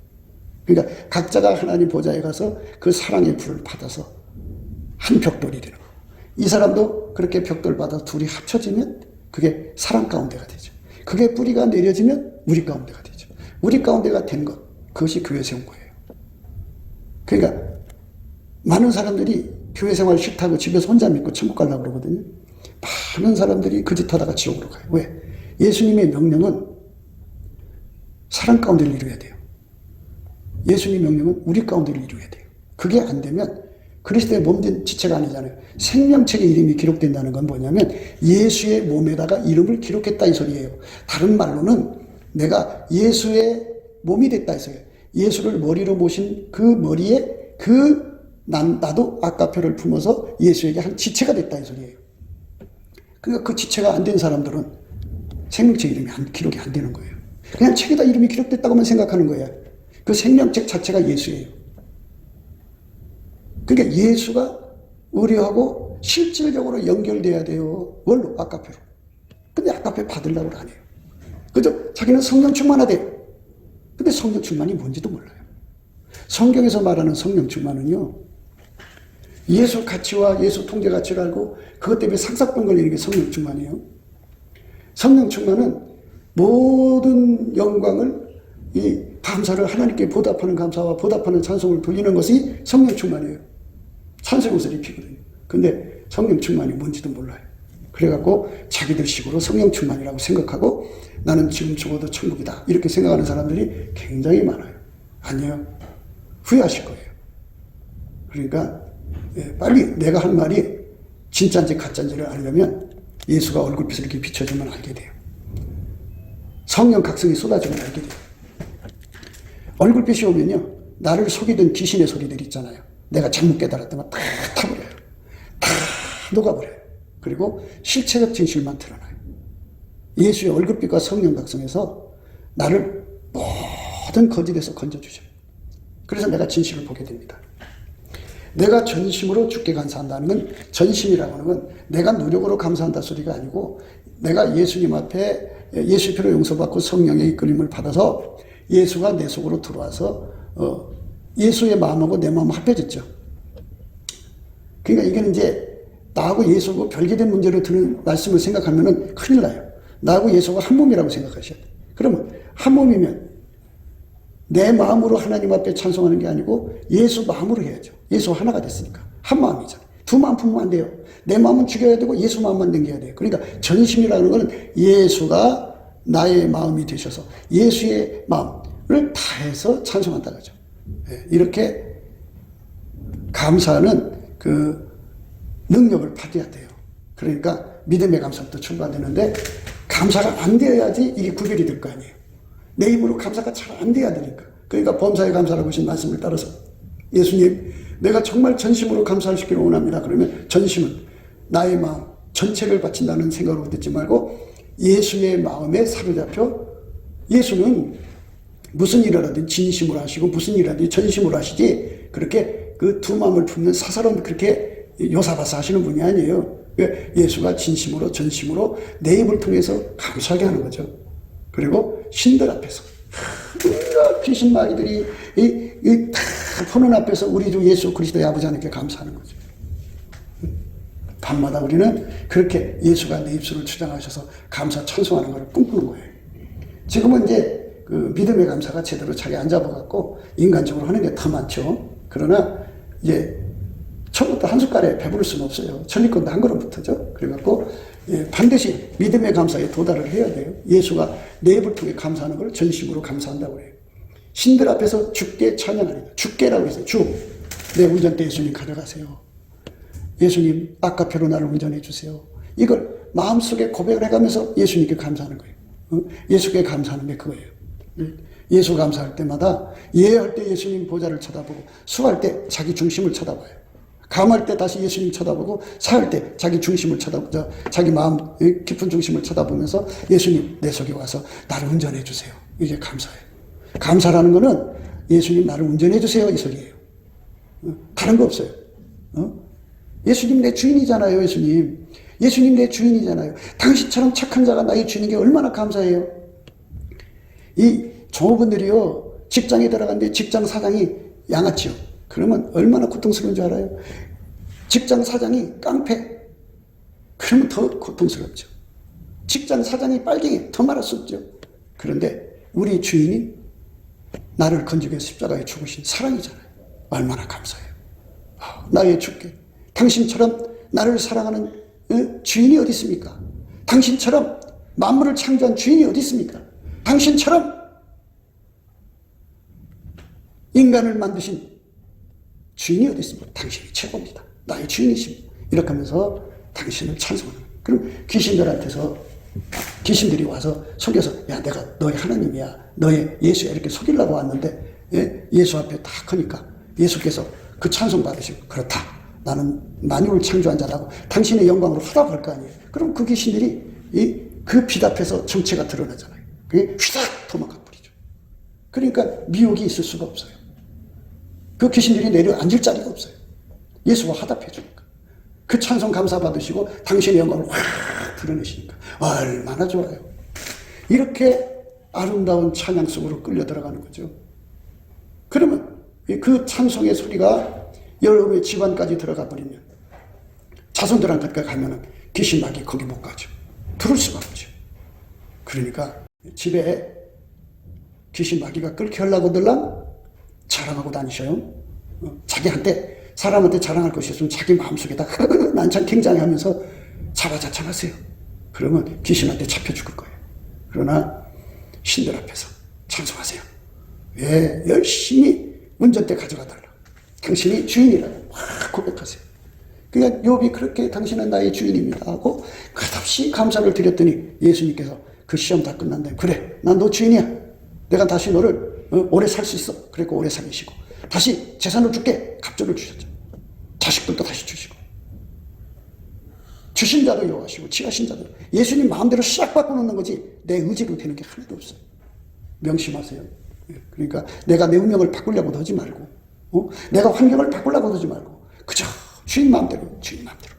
그러니까 각자가 하나님 보좌에 가서 그 사랑의 불을 받아서 한 벽돌이 되는 거예요. 이 사람도 그렇게 벽돌 받아서 둘이 합쳐지면 그게 사랑 가운데가 되죠. 그게 뿌리가 내려지면 우리 가운데가 되죠. 우리 가운데가 된 것, 그것이 교회 세운 거예요. 그러니까 많은 사람들이 교회 생활 싫다고 집에서 혼자 믿고 천국 가려고 그러거든요. 많은 사람들이 그 짓 하다가 지옥으로 가요. 왜? 예수님의 명령은 사랑 가운데를 이루어야 돼요. 예수님의 명령은 우리 가운데를 이루어야 돼요. 그게 안 되면 그리스도의 몸된 지체가 아니잖아요. 생명책의 이름이 기록된다는 건 뭐냐면 예수의 몸에다가 이름을 기록했다 이 소리예요. 다른 말로는 내가 예수의 몸이 됐다 이 소리예요. 예수를 머리로 모신 그 머리에 나도 아까표를 품어서 예수에게 한 지체가 됐다 이 소리예요. 그러니까 그 지체가 안 된 사람들은 생명책 이름이 기록이 안 되는 거예요. 그냥 책에다 이름이 기록됐다고만 생각하는 거예요. 그 생명책 자체가 예수예요. 그러니까 예수가 의료하고 실질적으로 연결돼야 돼요. 뭘로? 아까표로. 근데 아까표 받으려고 안 해요. 그죠? 자기는 성령 충만하대요. 근데 성령 충만이 뭔지도 몰라요. 성경에서 말하는 성령 충만은요, 예수 가치와 예수 통제 가치를 알고 그것 때문에 상삭병 걸리는 게 성령 충만이에요. 성령 충만은 모든 영광을 이 감사를 하나님께 보답하는 감사와 보답하는 찬송을 돌리는 것이 성령 충만이에요. 찬송 옷을 입히거든요. 근데 성령 충만이 뭔지도 몰라요. 그래갖고 자기들 식으로 성령 충만이라고 생각하고 나는 지금 죽어도 천국이다 이렇게 생각하는 사람들이 굉장히 많아요. 아니에요. 후회하실 거예요. 그러니까 빨리 내가 한 말이 진짜인지 가짜인지를 알려면 예수가 얼굴빛을 이렇게 비춰주면 알게 돼요. 성령 각성이 쏟아지면 알게 돼요. 얼굴빛이 오면요, 나를 속이던 귀신의 소리들 있잖아요. 내가 잘못 깨달았던 거 다 타버려요. 다 녹아버려요. 그리고 실체적 진실만 드러나요. 예수의 얼굴빛과 성령 각성에서 나를 모든 거짓에서 건져주셔요. 그래서 내가 진실을 보게 됩니다. 내가 전심으로 주께 감사한다는 건, 전심이라고 하는 건 내가 노력으로 감사한다 소리가 아니고, 내가 예수님 앞에 예수의 피로 용서받고 성령의 이끌림을 받아서 예수가 내 속으로 들어와서 예수의 마음하고 내 마음이 합해졌죠. 그러니까 이게 이제 나하고 예수하고 별개된 문제로 드는 말씀을 생각하면 큰일 나요. 나하고 예수가 한 몸이라고 생각하셔야 돼요. 그러면 한 몸이면 내 마음으로 하나님 앞에 찬송하는 게 아니고 예수 마음으로 해야죠. 예수 하나가 됐으니까. 한 마음이잖아요. 두 마음 품으면 안 돼요. 내 마음은 죽여야 되고 예수 마음만 남겨야 돼요. 그러니까 전심이라는 것은 예수가 나의 마음이 되셔서 예수의 마음을 다해서 찬송한다 그죠. 이렇게 감사는 그 능력을 받아야 돼요. 그러니까 믿음의 감사부터 출발되는데, 감사가 안 되어야지 이게 구별이 될 거 아니에요. 내 입으로 감사가 잘 안 돼야 되니까. 그러니까 범사에 감사라고 하신 말씀을 따라서 예수님, 내가 정말 전심으로 감사를 시키기를 원합니다. 그러면 전심은 나의 마음 전체를 바친다는 생각으로 듣지 말고 예수의 마음에 사로잡혀, 예수는 무슨 일을 하든 진심으로 하시고 무슨 일을 하든 전심으로 하시지, 그렇게 그 두 마음을 품는 사사로운 그렇게 요사바사 하시는 분이 아니에요. 예수가 진심으로 전심으로 내 입을 통해서 감사하게 하는 거죠. 그리고 신들 앞에서 귀신 마귀들이 다 보는 앞에서 우리 주 예수 그리스도의 아버지 하나님께 감사하는 거죠. 밤마다 우리는 그렇게 예수가 내 입술을 주장하셔서 감사 찬송하는 것을 꿈꾸는 거예요. 지금은 이제 그 믿음의 감사가 제대로 자리 안 잡아갖고 인간적으로 하는 게 더 많죠. 그러나 이제 처음부터 한 숟갈에 배부를 수는 없어요. 천리권도 한 그릇부터죠. 그래갖고 반드시 믿음의 감사에 도달을 해야 돼요. 예수가 내 입을 통해 감사하는 걸 전심으로 감사한다고 해요. 신들 앞에서 주께 찬양하리라. 주께라고 해서 주, 내 운전대 예수님 가져가세요. 예수님 아까표로 나를 운전해 주세요. 이걸 마음속에 고백을 해가면서 예수님께 감사하는 거예요. 예수께 감사하는 게 그거예요. 예수 감사할 때마다 예할 때 예수님 보좌를 쳐다보고, 수할 때 자기 중심을 쳐다봐요. 감할 때 다시 예수님 쳐다보고, 사할 때 자기 중심을 쳐다보자, 자기 마음 깊은 중심을 쳐다보면서 예수님 내 속에 와서 나를 운전해 주세요. 이게 감사예요. 감사라는 거는 예수님 나를 운전해 주세요 이 소리예요. 다른 거 없어요. 예수님 내 주인이잖아요. 예수님 내 주인이잖아요. 당신처럼 착한 자가 나의 주인인 게 얼마나 감사해요. 이 종업원들이요, 직장에 들어갔는데 직장 사장이 양아치요. 그러면 얼마나 고통스러운 줄 알아요? 직장 사장이 깡패, 그러면 더 고통스럽죠. 직장 사장이 빨갱이, 더 말할 수 없죠. 그런데 우리 주인이 나를 건지기 위해서 십자가에 죽으신 사랑이잖아요. 얼마나 감사해요. 나의 주께, 당신처럼 나를 사랑하는 주인이 어디 있습니까? 당신처럼 만물을 창조한 주인이 어디 있습니까? 당신처럼 인간을 만드신 주인이 어디 있습니까? 당신이 최고입니다. 나의 주인이십니다. 이렇게 하면서 당신을 찬송하는 거예요. 그럼 귀신들이 와서 속여서, 야, 내가 너의 하나님이야, 너의 예수야, 이렇게 속이려고 왔는데, 예수 앞에 딱 하니까 예수께서 그 찬송 받으시고, 그렇다, 나는 만유를 창조한 자라고 당신의 영광으로 화답할 거 아니에요. 그럼 그 귀신들이 그 빛 앞에서 정체가 드러나잖아요. 그게 휘삭 도망가 버리죠. 그러니까 미혹이 있을 수가 없어요. 그 귀신들이 내려앉을 자리가 없어요. 예수가 화답해 주니까. 그 찬송 감사 받으시고 당신의 영광을 확 드러내시니까 얼마나 좋아요. 이렇게 아름다운 찬양 속으로 끌려 들어가는 거죠. 그러면 그 찬송의 소리가 여러분의 집안까지 들어가 버리면, 자손들한테 가면은 귀신 마귀 거기 못 가죠. 들을 수가 없죠. 그러니까 집에 귀신 마귀가 끓게 하려고 들랑 자랑하고 다니셔요. 자기한테, 사람한테 자랑할 것이 있으면 자기 마음속에다 난참 굉장해하면서 자화자찬하세요. 그러면 귀신한테 잡혀 죽을 거예요. 그러나 신들 앞에서 찬송하세요. 왜? 열심히 운전대 가져가 달라. 당신이 주인이라고 막 고백하세요. 그러니까 욥이 그렇게 당신은 나의 주인입니다 하고 끝없이 감사를 드렸더니 예수님께서 그 시험 다 끝난 다음에 그래 난 너 주인이야. 내가 다시 너를 오래 살 수 있어. 그래서 오래 살리시고 다시 재산을 줄게. 갑절을 주셨죠. 자식들도 다시 주시고 주신 자도 여호와시고 취하신 자도 예수님 마음대로 싹 바꿔놓는 거지 내 의지로 되는 게 하나도 없어요. 명심하세요. 그러니까 내가 내 운명을 바꾸려고 하지 말고 내가 환경을 바꾸려고 하지 말고 그저 주인 마음대로 주인 마음대로.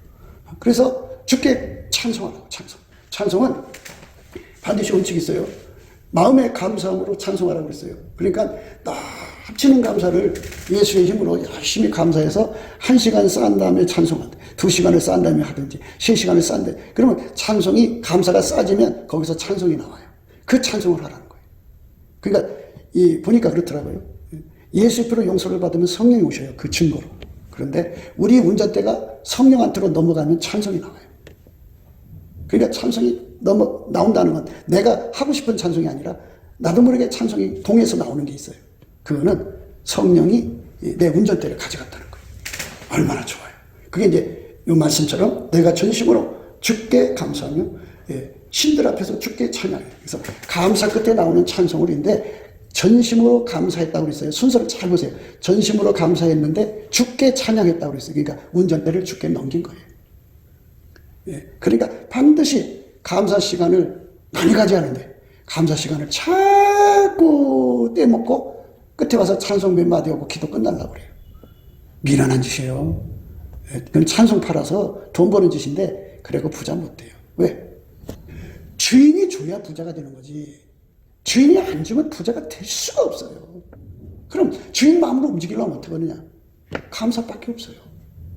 그래서 주께 찬송하라고. 찬송은 반드시 원칙이 있어요. 마음의 감사함으로 찬송하라고 그랬어요. 그러니까 딱 합치는 감사를 예수의 힘으로 열심히 감사해서 1시간 쌓은 다음에 찬송한다. 2시간을 쌓은 다음에 하든지 3시간을 쌓은데 그러면 찬송이 감사가 쌓아지면 거기서 찬송이 나와요. 그 찬송을 하라는 거예요. 그러니까 보니까 그렇더라고요. 예수의 피로 용서를 받으면 성령이 오셔요. 그 증거로. 그런데 우리 운전대가 성령한테로 넘어가면 찬송이 나와요. 그러니까 찬송이 나온다는 건 내가 하고 싶은 찬송이 아니라 나도 모르게 찬송이 동에서 나오는 게 있어요. 그거는 성령이 내 운전대를 가져갔다는 거예요. 얼마나 좋아요. 그게 이제 이 말씀처럼 내가 전심으로 주께 감사하며 신들 앞에서 주께 찬양해요. 그래서 감사 끝에 나오는 찬송을인데 전심으로 감사했다고 그랬어요. 순서를 잘 보세요. 전심으로 감사했는데 주께 찬양했다고 그랬어요. 그러니까 운전대를 주께 넘긴 거예요. 그러니까 반드시 감사 시간을 많이 가져야하는데 감사 시간을 자꾸 떼먹고 끝에 와서 찬송 몇 마디 하고 기도 끝날라고 그래요. 미련한 짓이에요. 그건 찬송 팔아서 돈 버는 짓인데 그래도 부자 못 돼요. 왜? 주인이 줘야 부자가 되는 거지. 주인이 안 주면 부자가 될 수가 없어요. 그럼 주인 마음으로 움직이려면 어떻게 하느냐? 감사밖에 없어요.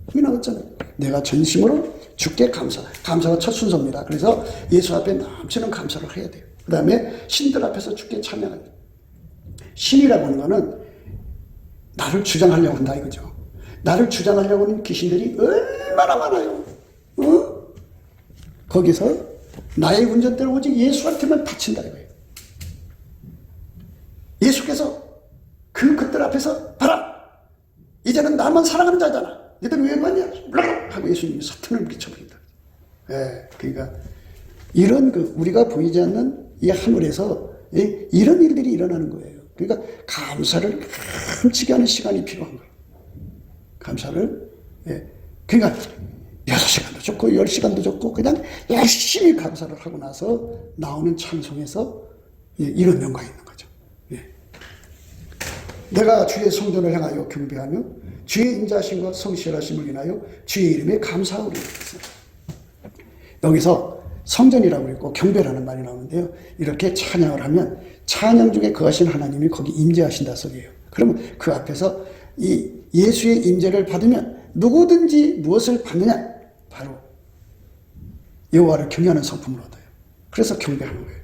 그게 나왔잖아요. 내가 전심으로 주께 감사가 첫 순서입니다. 그래서 예수 앞에 넘치는 감사를 해야 돼요. 그 다음에 신들 앞에서 주께 찬양해야 돼요. 신이라고 하는 거는 나를 주장하려고 한다 이거죠. 나를 주장하려고 하는 귀신들이 얼마나 많아요. 거기서 나의 운전대를 오직 예수한테만 바친다 이거예요. 예수께서 그것들 앞에서 봐라. 이제는 나만 사랑하는 자잖아. 너희들 왜 왔냐? 하고 예수님이 사탄을 물리쳐버린다. 그러니까 이런 우리가 보이지 않는 이 하늘에서 이런 일들이 일어나는 거예요. 그러니까 감사를 훔치게 하는 시간이 필요한 거예요. 감사를. 그러니까 6시간도 좋고 10시간도 좋고 그냥 열심히 감사를 하고 나서 나오는 찬송에서 이런 영광이 있는 거죠. 내가 주의 성전을 향하여 경배하며 주의 인자하심과 성실하심을 인하여 주의 이름에 감사하오리. 여기서 성전이라고 했고 경배라는 말이 나오는데요. 이렇게 찬양을 하면 찬양 중에 거하신 하나님이 거기 임재하신다 소리예요. 그러면 그 앞에서 이 예수의 임재를 받으면 누구든지 무엇을 받느냐? 바로 여호와를 경외하는 성품을 얻어요. 그래서 경배하는 거예요.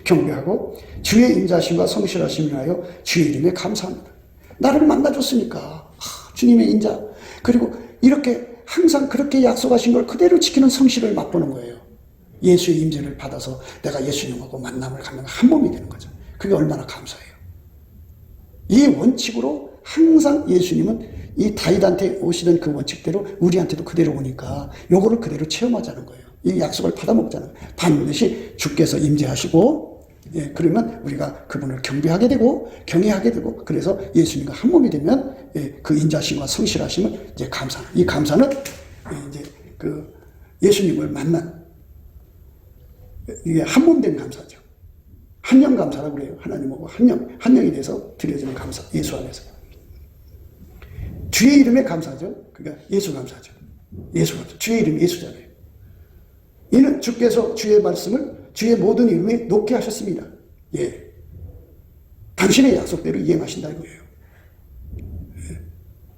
경배하고 주의 인자심과 성실하심을 위하여 주의 이름에 감사합니다. 나를 만나줬으니까 주님의 인자 그리고 이렇게 항상 그렇게 약속하신 걸 그대로 지키는 성실을 맛보는 거예요. 예수의 임재를 받아서 내가 예수님하고 만남을 갖는 한 몸이 되는 거죠. 그게 얼마나 감사해요. 이 원칙으로 항상 예수님은 이 다윗한테 오시던 그 원칙대로 우리한테도 그대로 오니까 요거를 그대로 체험하자는 거예요. 이 약속을 받아먹자는 거예요. 반드시 주께서 임재하시고 그러면 우리가 그분을 경배하게 되고 경외하게 되고 그래서 예수님과 한 몸이 되면 그 인자심과 성실하심을 이제 이 감사는 이제 그 예수님을 만난 이게 한 몸 된 감사죠. 한영 감사라고 그래요. 하나님하고 한영이 돼서 드려지는 감사. 예수 안에서. 주의 이름에 감사죠. 그러니까 예수 감사죠. 예수 감사. 주의 이름이 예수잖아요. 이는 주께서 주의 말씀을 주의 모든 이름에 높게 하셨습니다. 당신의 약속대로 이행하신다 이거예요.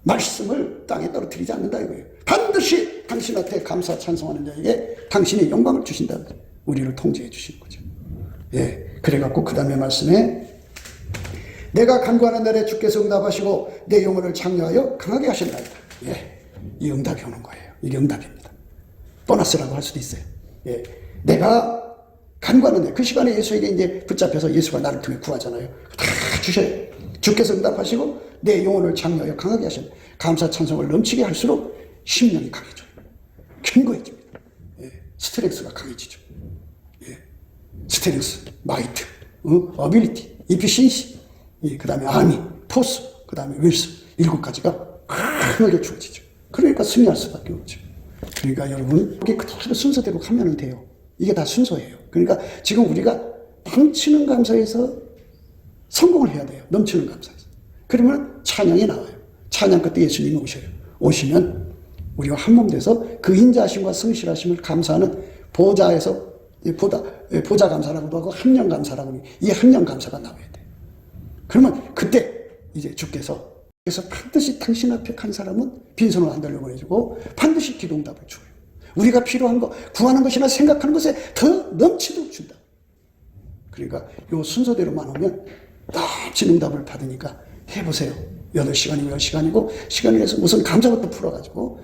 말씀을 땅에 떨어뜨리지 않는다 이거예요. 반드시 당신한테 감사 찬송하는 자에게 당신의 영광을 주신다. 우리를 통제해 주시는 거죠. 그래갖고 그 다음에 말씀에 내가 간구하는 날에 주께서 응답하시고 내 영혼을 창녀하여 강하게 하신다이다. 이 응답이 오는 거예요. 이게 응답입니다. 보너스라고 할 수도 있어요. 내가 간구하는 날 그 시간에 예수에게 이제 붙잡혀서 예수가 나를 통해 구하잖아요. 다 주셔요. 주께서 응답하시고 내 영혼을 장려하여 강하게 하시는 감사 찬송을 넘치게 할수록 심령이 강해져요. 견고해집니다. 예, 스트렝스가 강해지죠. 예, 스트렝스, 마이트, 어빌리티, 이피신시, 예, 그 다음에 아미, 포스, 그 다음에 윌스, 7가지가 강하게 주어지죠. 그러니까 승리할 수밖에 없죠. 그러니까 여러분, 이게 그대로 순서대로 가면 돼요. 이게 다 순서예요. 그러니까 지금 우리가 넘치는 감사에서 성공을 해야 돼요. 넘치는 감사에서. 그러면 찬양이 나와요. 찬양 끝에 예수님이 오셔요. 오시면 우리가 한몸 돼서 그 인자하심과 성실하심을 감사하는 보좌에서 보좌 감사라고도 하고 함령 감사라고 하니 이 함령 감사가 나와야 돼요. 그러면 그때 이제 주께서 그래서 반드시 당신 앞에 간 사람은 빈손으로 안 돌려보내주고 반드시 기도응답을 줘요. 우리가 필요한 거, 구하는 것이나 생각하는 것에 더 넘치도록 준다. 그러니까 요 순서대로만 오면 넘치는 응답을 받으니까 해보세요. 8시간이면 10시간이고 시간이 내서 무슨 감사부터 풀어가지고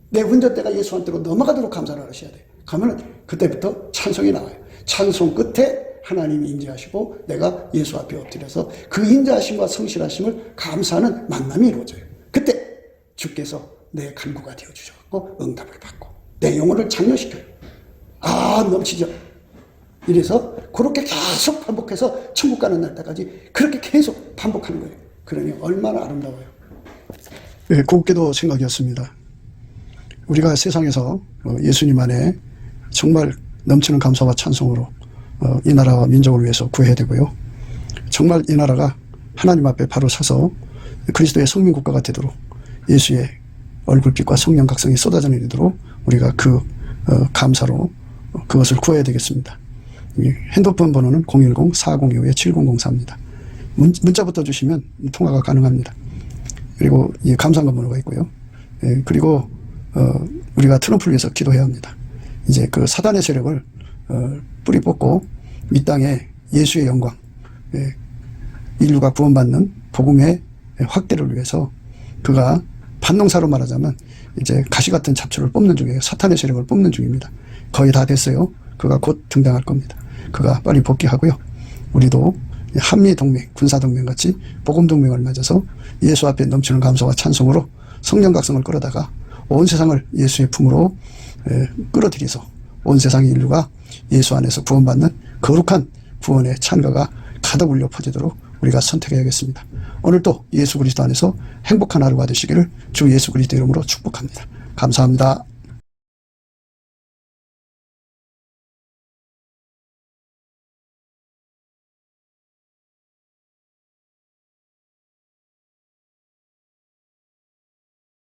내 운전대가 예수한테로 넘어가도록 감사를 하셔야 돼요. 그러면 그때부터 찬송이 나와요. 찬송 끝에 하나님이 인자하시고 내가 예수 앞에 엎드려서 그 인자하심과 성실하심을 감사하는 만남이 이루어져요. 그때 주께서 내 간구가 되어주셔서 응답을 받고 내 영혼을 장려시켜요. 넘치죠. 이래서 그렇게 계속 반복해서 천국 가는 날까지 그렇게 계속 반복하는 거예요. 그러니 얼마나 아름다워요. 네, 곱게도 생각이었습니다. 우리가 세상에서 예수님 안에 정말 넘치는 감사와 찬송으로 이 나라와 민족을 위해서 구해야 되고요. 정말 이 나라가 하나님 앞에 바로 서서 그리스도의 성민국가가 되도록 예수의 얼굴빛과 성령 각성이 쏟아져 내리도록 우리가 그 감사로 그것을 구해야 되겠습니다. 핸드폰 번호는 010-4025-7004입니다. 문자부터 주시면 통화가 가능합니다. 그리고 이 감사한 번호가 있고요. 그리고 우리가 트럼프를 위해서 기도해야 합니다. 이제 그 사단의 세력을 뿌리 뽑고 이 땅에 예수의 영광, 인류가 구원받는 복음의 확대를 위해서 그가 반농사로 말하자면 이제 가시 같은 잡초를 뽑는 중이에요. 사탄의 세력을 뽑는 중입니다. 거의 다 됐어요. 그가 곧 등장할 겁니다. 그가 빨리 복귀하고요. 우리도 한미동맹, 군사동맹 같이 복음동맹을 맺어서 예수 앞에 넘치는 감사와 찬송으로 성령 각성을 끌어다가 온 세상을 예수의 품으로 끌어들여서 온 세상의 인류가 예수 안에서 구원받는 거룩한 구원의 찬가가 가득 울려 퍼지도록 우리가 선택해야겠습니다. 오늘도 예수 그리스도 안에서 행복한 하루가 되시기를 주 예수 그리스도 이름으로 축복합니다. 감사합니다.